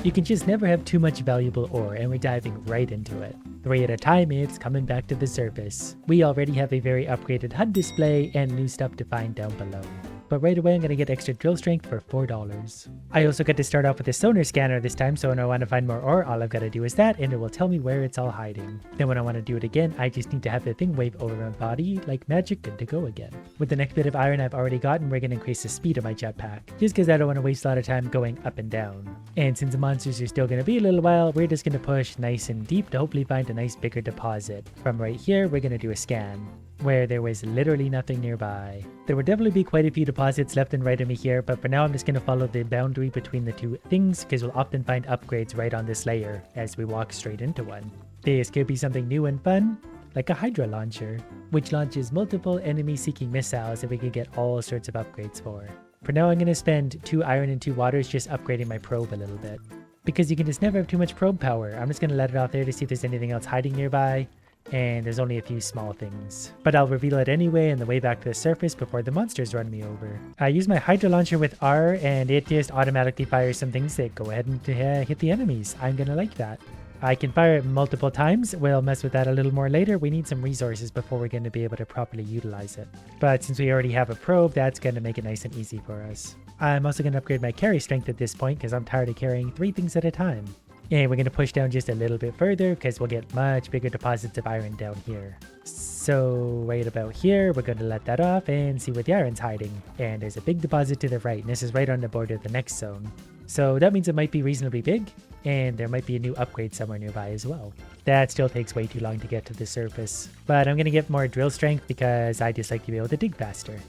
You can just never have too much valuable ore, and we're diving right into it. 3 at a time, it's coming back to the surface. We already have a very upgraded HUD display and new stuff to find down below. But right away I'm going to get extra drill strength for $4. I also get to start off with a sonar scanner this time, so when I want to find more ore, all I've got to do is that, and it will tell me where it's all hiding. Then when I want to do it again, I just need to have the thing wave over my body, like magic, good to go again. With the next bit of iron I've already gotten, we're going to increase the speed of my jetpack, just because I don't want to waste a lot of time going up and down. And since the monsters are still going to be a little while, we're just going to push nice and deep to hopefully find a nice bigger deposit. From right here, we're going to do a scan, where there was literally nothing nearby. There will definitely be quite a few deposits left and right of me here, but for now I'm just going to follow the boundary between the two things, because we'll often find upgrades right on this layer as we walk straight into one. This could be something new and fun, like a Hydra launcher, which launches multiple enemy-seeking missiles that we can get all sorts of upgrades for. For now I'm going to spend 2 iron and 2 waters just upgrading my probe a little bit, because you can just never have too much probe power. I'm just going to let it off there to see if there's anything else hiding nearby. And there's only a few small things, but I'll reveal it anyway on the way back to the surface before the monsters run me over. I use my Hydra launcher with R, and it just automatically fires some things that go ahead and hit the enemies. I'm gonna like that. I can fire it multiple times. We'll mess with that a little more later. We need some resources before we're going to be able to properly utilize it. But since we already have a probe, that's going to make it nice and easy for us. I'm also going to upgrade my carry strength at this point because I'm tired of carrying 3 things at a time. And we're going to push down just a little bit further because we'll get much bigger deposits of iron down here. So right about here, we're going to let that off and see where the iron's hiding. And there's a big deposit to the right, and this is right on the border of the next zone. So that means it might be reasonably big, and there might be a new upgrade somewhere nearby as well. That still takes way too long to get to the surface. But I'm going to get more drill strength because I just like to be able to dig faster.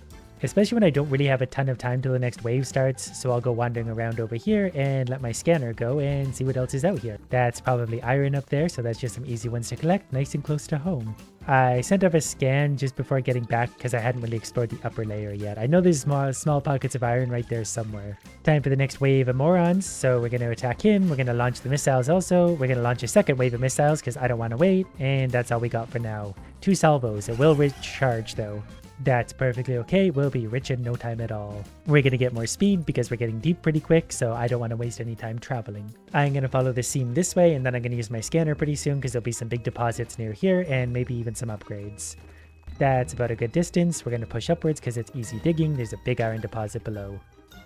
Especially when I don't really have a ton of time till the next wave starts, so I'll go wandering around over here and let my scanner go and see what else is out here. That's probably iron up there, so that's just some easy ones to collect, nice and close to home. I sent off a scan just before getting back because I hadn't really explored the upper layer yet. I know there's small pockets of iron right there somewhere. Time for the next wave of morons, so we're going to attack him, we're going to launch the missiles also, we're going to launch a second wave of missiles because I don't want to wait, and that's all we got for now. 2 salvos, it will recharge though. That's perfectly okay, we'll be rich in no time at all. We're going to get more speed because we're getting deep pretty quick, so I don't want to waste any time traveling. I'm going to follow the seam this way, and then I'm going to use my scanner pretty soon because there'll be some big deposits near here and maybe even some upgrades. That's about a good distance. We're going to push upwards because it's easy digging. There's a big iron deposit below.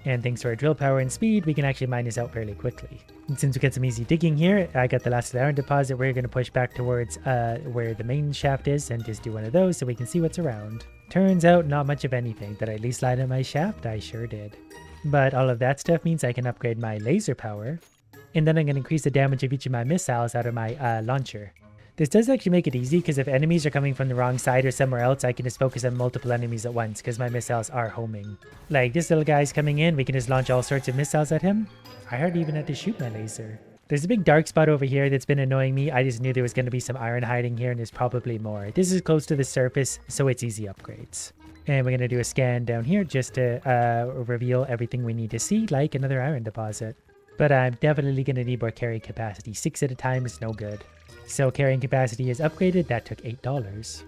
And thanks to our drill power and speed, we can actually mine this out fairly quickly. And since we get some easy digging here, I got the last of the iron deposit, we're going to push back towards where the main shaft is and just do one of those so we can see what's around. Turns out not much of anything. Did I at least light in my shaft? I sure did. But all of that stuff means I can upgrade my laser power. And then I'm going to increase the damage of each of my missiles out of my launcher. This does actually make it easy because if enemies are coming from the wrong side or somewhere else, I can just focus on multiple enemies at once because my missiles are homing. Like this little guy's coming in, we can just launch all sorts of missiles at him. I hardly even had to shoot my laser. There's a big dark spot over here that's been annoying me. I just knew there was going to be some iron hiding here and there's probably more. This is close to the surface, so it's easy upgrades. And we're going to do a scan down here just to reveal everything we need to see, like another iron deposit. But I'm definitely going to need more carrying capacity. 6 at a time is no good. So carrying capacity is upgraded. That took $8.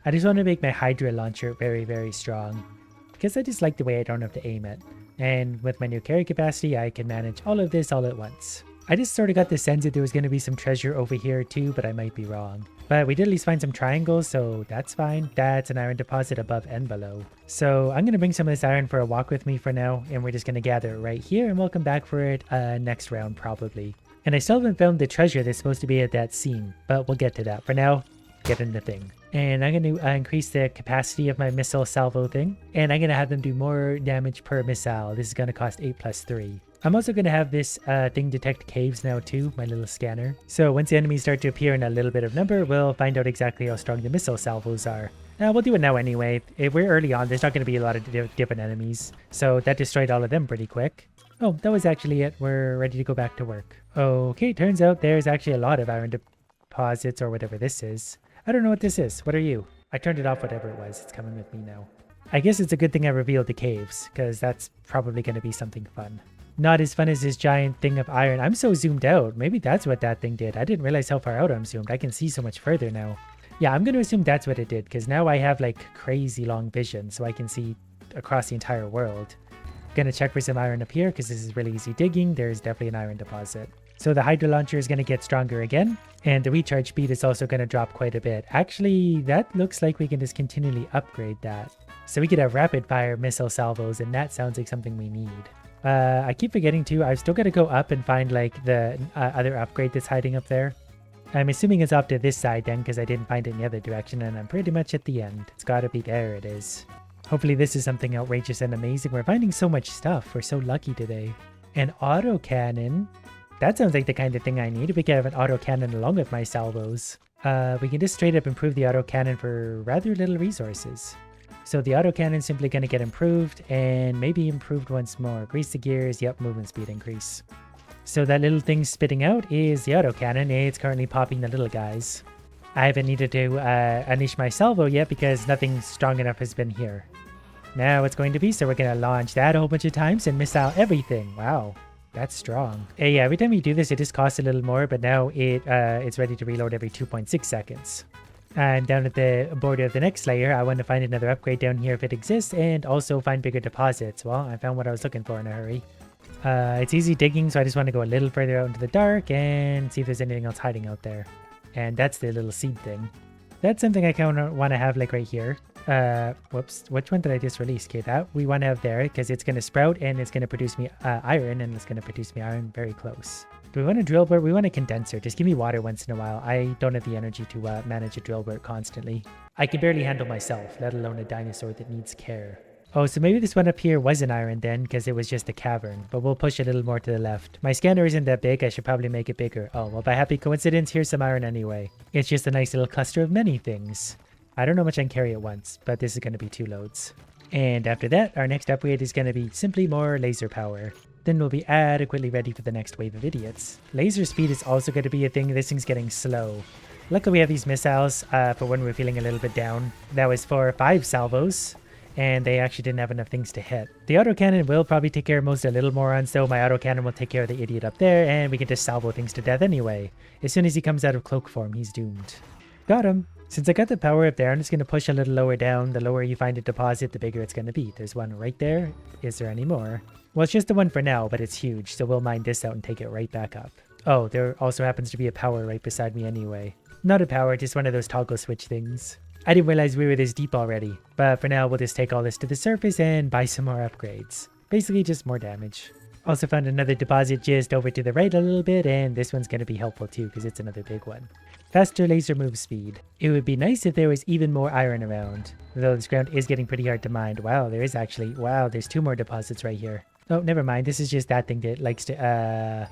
I just want to make my Hydra launcher very, very strong because I just like the way I don't have to aim it. And with my new carry capacity, I can manage all of this all at once. I just sort of got the sense that there was going to be some treasure over here too, but I might be wrong. But we did at least find some triangles, so that's fine. That's an iron deposit above and below. So I'm going to bring some of this iron for a walk with me for now, and we're just going to gather it right here, and we'll come back for it next round probably. And I still haven't found the treasure that's supposed to be at that seam, but we'll get to that. For now, get in the thing. And I'm going to increase the capacity of my missile salvo thing, and I'm going to have them do more damage per missile. This is going to cost 8 plus 3. I'm also going to have this thing detect caves now too, my little scanner. So once the enemies start to appear in a little bit of number, we'll find out exactly how strong the missile salvos are. We'll do it now anyway. If we're early on, there's not going to be a lot of different enemies. So that destroyed all of them pretty quick. Oh, that was actually it. We're ready to go back to work. Okay, turns out there's actually a lot of iron deposits or whatever this is. I don't know what this is. What are you? I turned it off, whatever it was. It's coming with me now. I guess it's a good thing I revealed the caves, because that's probably going to be something fun. Not as fun as this giant thing of iron. I'm so zoomed out. Maybe that's what that thing did. I didn't realize how far out I'm zoomed. I can see so much further now. Yeah, I'm going to assume that's what it did, because now I have like crazy long vision, so I can see across the entire world. Gonna check for some iron up here, because this is really easy digging. There's definitely an iron deposit. So the Hydro Launcher is going to get stronger again, and the recharge speed is also going to drop quite a bit. Actually, that looks like we can just continually upgrade that. So we could have rapid fire missile salvos, and that sounds like something we need. I keep forgetting to, I've still got to go up and find like the other upgrade that's hiding up there. I'm assuming it's off to this side then, because I didn't find it in the other direction, and I'm pretty much at the end. It's got to be, there it is. Hopefully this is something outrageous and amazing. We're finding so much stuff. We're so lucky today. An autocannon. That sounds like the kind of thing I need. We can have an autocannon along with my salvos. We can just straight up improve the autocannon for rather little resources. So the autocannon's simply going to get improved and maybe improved once more. Grease the gears, yep, movement speed increase. So that little thing spitting out is the autocannon. It's currently popping the little guys. I haven't needed to unleash my salvo yet because nothing strong enough has been here. Now it's going to be, so we're going to launch that a whole bunch of times and missile everything. Wow, that's strong. Yeah, every time we do this, it just costs a little more, but now it's ready to reload every 2.6 seconds. And down at the border of the next layer, I want to find another upgrade down here if it exists, and also find bigger deposits. Well, I found what I was looking for in a hurry. It's easy digging, so I just want to go a little further out into the dark and see if there's anything else hiding out there. And that's the little seed thing. That's something I kind of want to have like right here. Whoops, which one did I just release? Okay, that we want to have there because it's going to sprout and it's going to produce me iron, and it's going to produce me iron very close. Do we want a drill burt? We want a condenser. Just give me water once in a while. I don't have the energy to manage a drill burt constantly. I can barely handle myself, let alone a dinosaur that needs care. Oh, so maybe this one up here was an iron then, because it was just a cavern, but we'll push a little more to the left. My scanner isn't that big, I should probably make it bigger. Oh, well, by happy coincidence, here's some iron anyway. It's just a nice little cluster of many things. I don't know how much I can carry at once, but this is going to be 2 loads. And after that, our next upgrade is going to be simply more laser power. Then we'll be adequately ready for the next wave of idiots. Laser speed is also going to be a thing. This thing's getting slow. Luckily, we have these missiles for when we're feeling a little bit down. That was for 5 salvos, and they actually didn't have enough things to hit. The autocannon will probably take care of most of the little morons, so my autocannon will take care of the idiot up there, and we can just salvo things to death anyway. As soon as he comes out of cloak form, he's doomed. Got him. Since I got the power up there, I'm just going to push a little lower down. The lower you find a deposit, the bigger it's going to be. There's one right there. Is there any more? Well, it's just the one for now, but it's huge, so we'll mine this out and take it right back up. Oh, there also happens to be a power right beside me anyway. Not a power, just one of those toggle switch things. I didn't realize we were this deep already, but for now we'll just take all this to the surface and buy some more upgrades. Basically just more damage. Also found another deposit just over to the right a little bit, and this one's going to be helpful too because it's another big one. Faster laser move speed. It would be nice if there was even more iron around, though this ground is getting pretty hard to mine. Wow, there is actually, wow, there's 2 more deposits right here. Oh, never mind, this is just that thing that likes to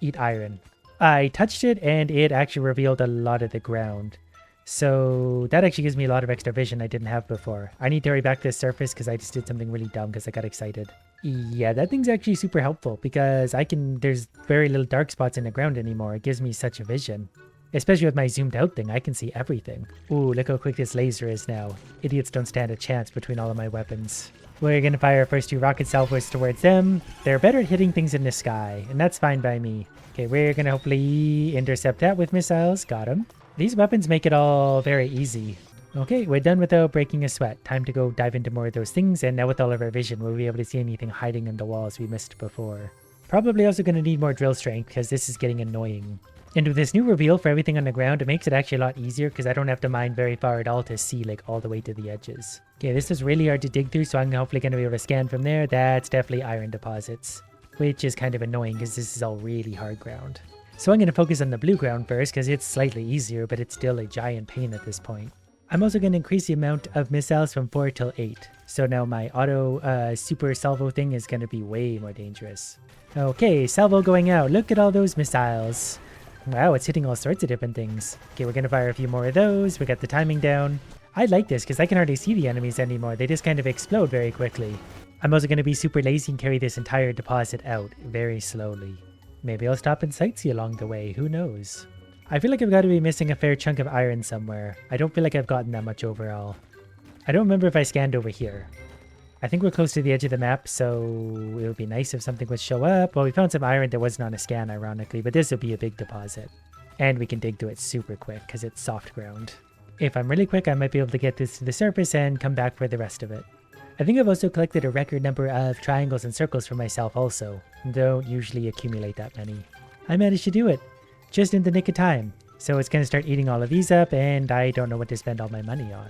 eat iron. I touched it and it actually revealed a lot of the ground. So that actually gives me a lot of extra vision I didn't have before. I need to hurry back to the surface because I just did something really dumb because I got excited. Yeah, that thing's actually super helpful because there's very little dark spots in the ground anymore. It gives me such a vision. Especially with my zoomed out thing, I can see everything. Ooh, look how quick this laser is now. Idiots don't stand a chance between all of my weapons. We're gonna fire our first 2 rocket salvos towards them. They're better at hitting things in the sky, and that's fine by me. Okay, we're gonna hopefully intercept that with missiles. Got him. These weapons make it all very easy. Okay, we're done without breaking a sweat. Time to go dive into more of those things, and now with all of our vision, we'll be able to see anything hiding in the walls we missed before. Probably also gonna need more drill strength, because this is getting annoying. And with this new reveal for everything on the ground, it makes it actually a lot easier because I don't have to mine very far at all to see like all the way to the edges. Okay, this is really hard to dig through, so I'm hopefully going to be able to scan from there. That's definitely iron deposits, which is kind of annoying because this is all really hard ground. So I'm going to focus on the blue ground first because it's slightly easier, but it's still a giant pain at this point. I'm also going to increase the amount of missiles from 4 till 8. So now my auto super salvo thing is going to be way more dangerous. Okay, salvo going out. Look at all those missiles. Wow, it's hitting all sorts of different things. Okay, we're going to fire a few more of those. We got the timing down. I like this because I can hardly see the enemies anymore. They just kind of explode very quickly. I'm also going to be super lazy and carry this entire deposit out very slowly. Maybe I'll stop and sightsee along the way. Who knows? I feel like I've got to be missing a fair chunk of iron somewhere. I don't feel like I've gotten that much overall. I don't remember if I scanned over here. I think we're close to the edge of the map, so it would be nice if something would show up. Well, we found some iron that wasn't on a scan, ironically, but this will be a big deposit. And we can dig through it super quick, because it's soft ground. If I'm really quick, I might be able to get this to the surface and come back for the rest of it. I think I've also collected a record number of triangles and circles for myself also. Don't usually accumulate that many. I managed to do it just in the nick of time. So it's going to start eating all of these up, and I don't know what to spend all my money on.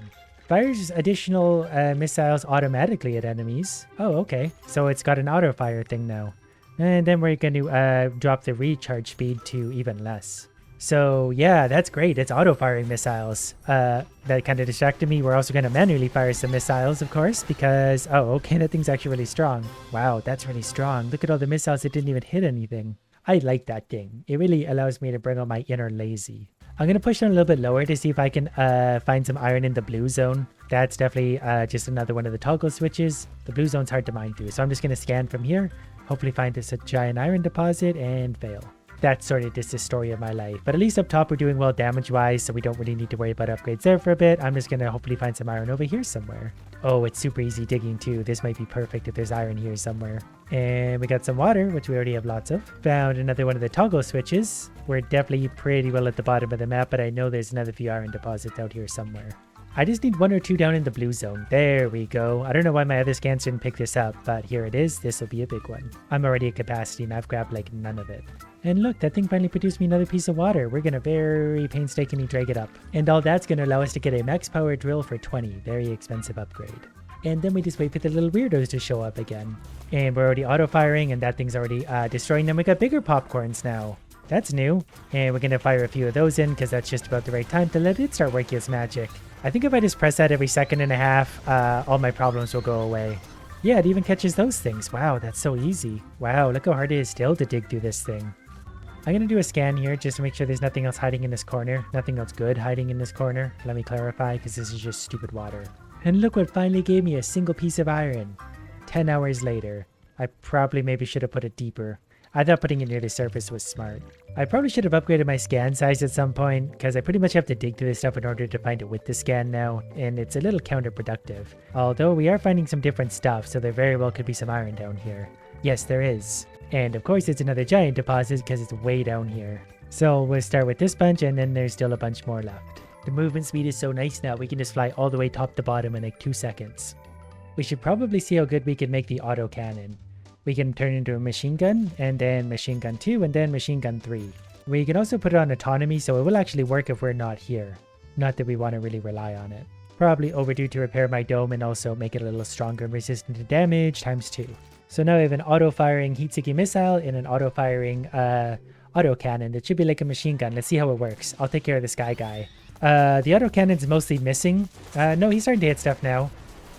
Fires additional missiles automatically at enemies. Oh, okay. So it's got an auto fire thing now. And then we're going to drop the recharge speed to even less. So yeah, that's great. It's auto firing missiles. That kind of distracted me. We're also going to manually fire some missiles, of course, because, oh, okay, that thing's actually really strong. Wow, that's really strong. Look at all the missiles that didn't even hit anything. I like that thing. It really allows me to bring out my inner lazy. I'm going to push down a little bit lower to see if I can find some iron in the blue zone. That's definitely just another one of the toggle switches. The blue zone's hard to mine through, so I'm just going to scan from here. Hopefully find this a giant iron deposit and fail. That's sort of just the story of my life. But at least up top we're doing well damage-wise, so we don't really need to worry about upgrades there for a bit. I'm just going to hopefully find some iron over here somewhere. Oh, it's super easy digging too. This might be perfect if there's iron here somewhere. And we got some water, which we already have lots of. Found another one of the toggle switches. We're definitely pretty well at the bottom of the map, but I know there's another few iron deposits out here somewhere. I just need one or two down in the blue zone. There we go. I don't know why my other scans didn't pick this up, but here it is. This will be a big one. I'm already at capacity and I've grabbed like none of it. And look, that thing finally produced me another piece of water. We're going to very painstakingly drag it up. And all that's going to allow us to get a max power drill for 20. Very expensive upgrade. And then we just wait for the little weirdos to show up again. And we're already auto-firing and that thing's already destroying them. We got bigger popcorns now. That's new. And we're going to fire a few of those in because that's just about the right time to let it start working its magic. I think if I just press that every second and a half, all my problems will go away. Yeah, it even catches those things. Wow, that's so easy. Wow, look how hard it is still to dig through this thing. I'm going to do a scan here just to make sure there's nothing else hiding in this corner. Nothing else good hiding in this corner. Let me clarify because this is just stupid water. And look what finally gave me a single piece of iron. 10 hours later. I probably maybe should have put it deeper. I thought putting it near the surface was smart. I probably should have upgraded my scan size at some point because I pretty much have to dig through this stuff in order to find it with the scan now, and it's a little counterproductive. Although we are finding some different stuff, so there very well could be some iron down here. Yes, there is. And of course it's another giant deposit because it's way down here. So we'll start with this bunch and then there's still a bunch more left. The movement speed is so nice now, we can just fly all the way top to bottom in like 2 seconds. We should probably see how good we can make the auto cannon. We can turn it into a machine gun, and then machine gun 2, and then machine gun 3. We can also put it on autonomy, so it will actually work if we're not here. Not that we want to really rely on it. Probably overdue to repair my dome and also make it a little stronger and resistant to damage times 2. So now we have an auto-firing heat-seeking missile and an auto-firing auto cannon. That should be like a machine gun. Let's see how it works. I'll take care of the sky guy. The auto cannon's mostly missing. No, he's starting to hit stuff now.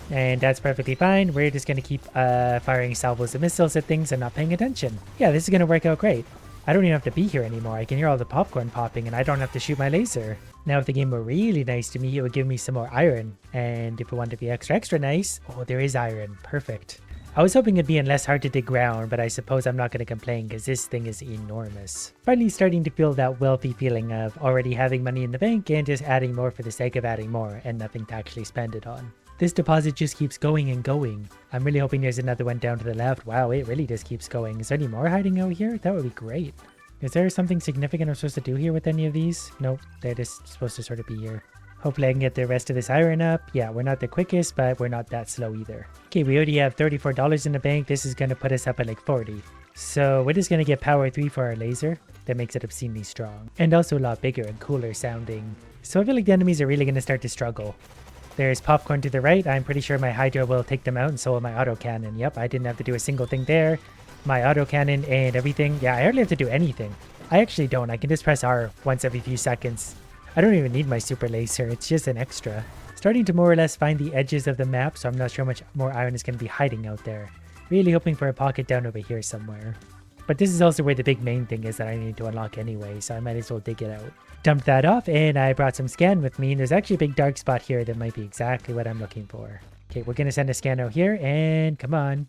And that's perfectly fine. We're just going to keep firing salvos of missiles at things and not paying attention. Yeah, this is going to work out great. I don't even have to be here anymore. I can hear all the popcorn popping and I don't have to shoot my laser. Now, if the game were really nice to me, it would give me some more iron. And if it wanted to be extra nice, oh, there is iron. Perfect. I was hoping it'd be in less hard to dig ground, but I suppose I'm not going to complain because this thing is enormous. Finally starting to feel that wealthy feeling of already having money in the bank and just adding more for the sake of adding more and nothing to actually spend it on. This deposit just keeps going and going. I'm really hoping there's another one down to the left. Wow, it really just keeps going. Is there any more hiding out here? That would be great. Is there something significant I'm supposed to do here with any of these? Nope, they're just supposed to sort of be here. Hopefully I can get the rest of this iron up. Yeah, we're not the quickest, but we're not that slow either. Okay, we already have $34 in the bank. This is going to put us up at like 40. So we're just going to get power 3 for our laser. That makes it obscenely strong. And also a lot bigger and cooler sounding. So I feel like the enemies are really going to start to struggle. There's popcorn to the right. I'm pretty sure my Hydra will take them out, and so will my autocannon. Yep, I didn't have to do a single thing there. My autocannon and everything. Yeah, I hardly have to do anything. I actually don't. I can just press R once every few seconds. I don't even need my super laser. It's just an extra. Starting to more or less find the edges of the map, so I'm not sure how much more iron is going to be hiding out there. Really hoping for a pocket down over here somewhere. But this is also where the big main thing is that I need to unlock anyway, so I might as well dig it out. Dumped that off, and I brought some scan with me, and there's actually a big dark spot here that might be exactly what I'm looking for. Okay, we're going to send a scan out here, and come on.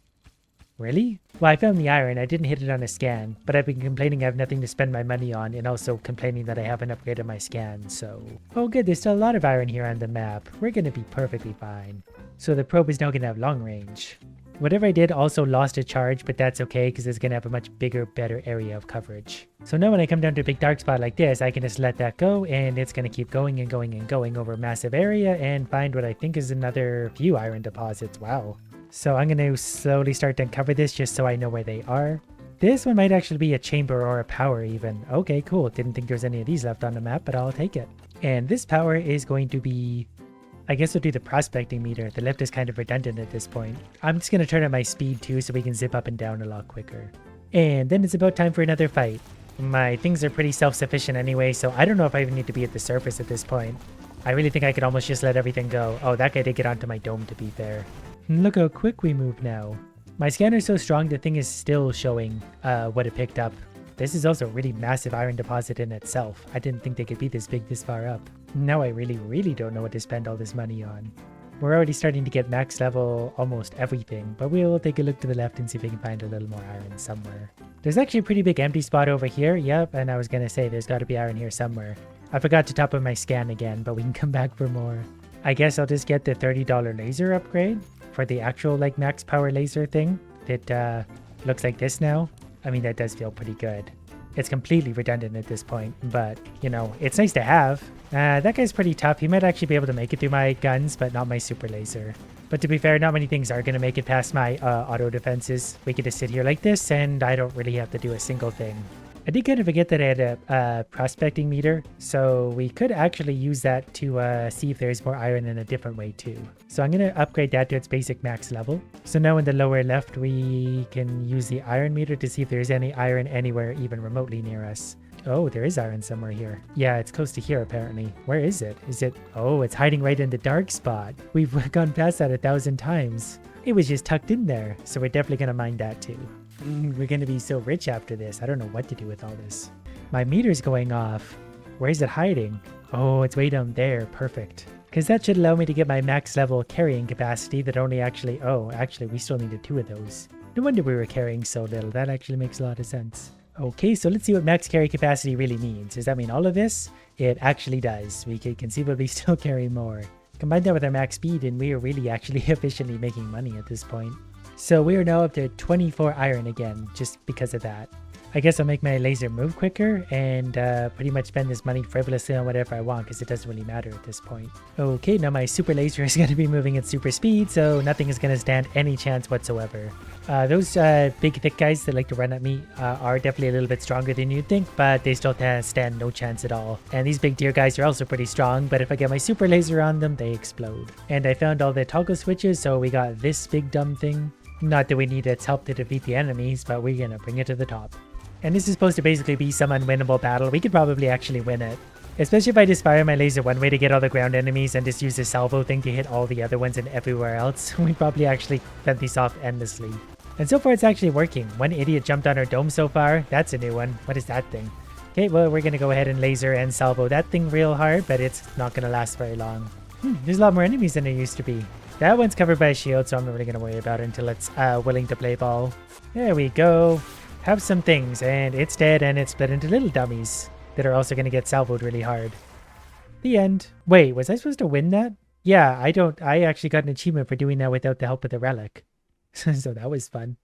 Really? Well, I found the iron. I didn't hit it on a scan, but I've been complaining I have nothing to spend my money on, and also complaining that I haven't upgraded my scan, so... Oh good, there's still a lot of iron here on the map. We're going to be perfectly fine. So the probe is now going to have long range. Whatever I did also lost a charge, but that's okay because it's going to have a much bigger, better area of coverage. So now when I come down to a big dark spot like this, I can just let that go, and it's going to keep going and going and going over a massive area and find what I think is another few iron deposits. Wow. So I'm going to slowly start to uncover this just so I know where they are. This one might actually be a chamber or a power even. Okay, cool. Didn't think there's any of these left on the map, but I'll take it. And this power is going to be, I guess we'll do the prospecting meter. The lift is kind of redundant at this point. I'm just going to turn up my speed too so we can zip up and down a lot quicker. And then it's about time for another fight. My things are pretty self-sufficient anyway, so I don't know if I even need to be at the surface at this point. I really think I could almost just let everything go. Oh, that guy did get onto my dome, to be fair. Look how quick we move now. My scanner's so strong, the thing is still showing what it picked up. This is also a really massive iron deposit in itself. I didn't think they could be this big this far up. Now I really don't know what to spend all this money on. We're already starting to get max level almost everything, but we'll take a look to the left and see if we can find a little more iron somewhere. There's actually a pretty big empty spot over here. Yep, and I was gonna say there's gotta be iron here somewhere. I forgot to top up my scan again, but we can come back for more. I guess I'll just get the $30 laser upgrade for the actual like max power laser thing that looks like this now. I mean, that does feel pretty good. It's completely redundant at this point, but you know, it's nice to have. That guy's pretty tough. He might actually be able to make it through my guns, but not my super laser. But to be fair, not many things are going to make it past my auto defenses. We could just sit here like this, and I don't really have to do a single thing. I did kind of forget that I had a prospecting meter, so we could actually use that to see if there's more iron in a different way too. So I'm going to upgrade that to its basic max level. So now in the lower left, we can use the iron meter to see if there's any iron anywhere even remotely near us. Oh, there is iron somewhere here. Yeah, it's close to here apparently. Where is it? Is it? Oh, it's hiding right in the dark spot. We've gone past that 1,000 times. It was just tucked in there, so we're definitely going to mine that too. We're going to be so rich after this. I don't know what to do with all this. My meter's going off. Where is it hiding? Oh, it's way down there. Perfect. Because that should allow me to get my max level carrying capacity that only actually... Oh, actually, we still needed 2 of those. No wonder we were carrying so little. That actually makes a lot of sense. Okay, so let's see what max carry capacity really means. Does that mean all of this? It actually does. We can conceivably still carry more. Combine that with our max speed, and we are really actually efficiently making money at this point. So we are now up to 24 iron again, just because of that. I guess I'll make my laser move quicker and pretty much spend this money frivolously on whatever I want because it doesn't really matter at this point. Okay, now my super laser is going to be moving at super speed, so nothing is going to stand any chance whatsoever. Those big thick guys that like to run at me are definitely a little bit stronger than you'd think, but they still stand no chance at all. And these big deer guys are also pretty strong, but if I get my super laser on them, they explode. And I found all the toggle switches, so we got this big dumb thing. Not that we need its help to defeat the enemies, but we're gonna bring it to the top. And this is supposed to basically be some unwinnable battle. We could probably actually win it. Especially if I just fire my laser one way to get all the ground enemies and just use the salvo thing to hit all the other ones and everywhere else. We'd probably actually fend these off endlessly. And so far it's actually working. One idiot jumped on our dome so far. That's a new one. What is that thing? Okay, well, we're gonna go ahead and laser and salvo that thing real hard, but it's not gonna last very long. There's a lot more enemies than there used to be. That one's covered by a shield, so I'm not really going to worry about it until it's willing to play ball. There we go. Have some things, and it's dead, and it's split into little dummies that are also going to get salvoed really hard. The end. Wait, was I supposed to win that? Yeah, I actually got an achievement for doing that without the help of the relic. So that was fun.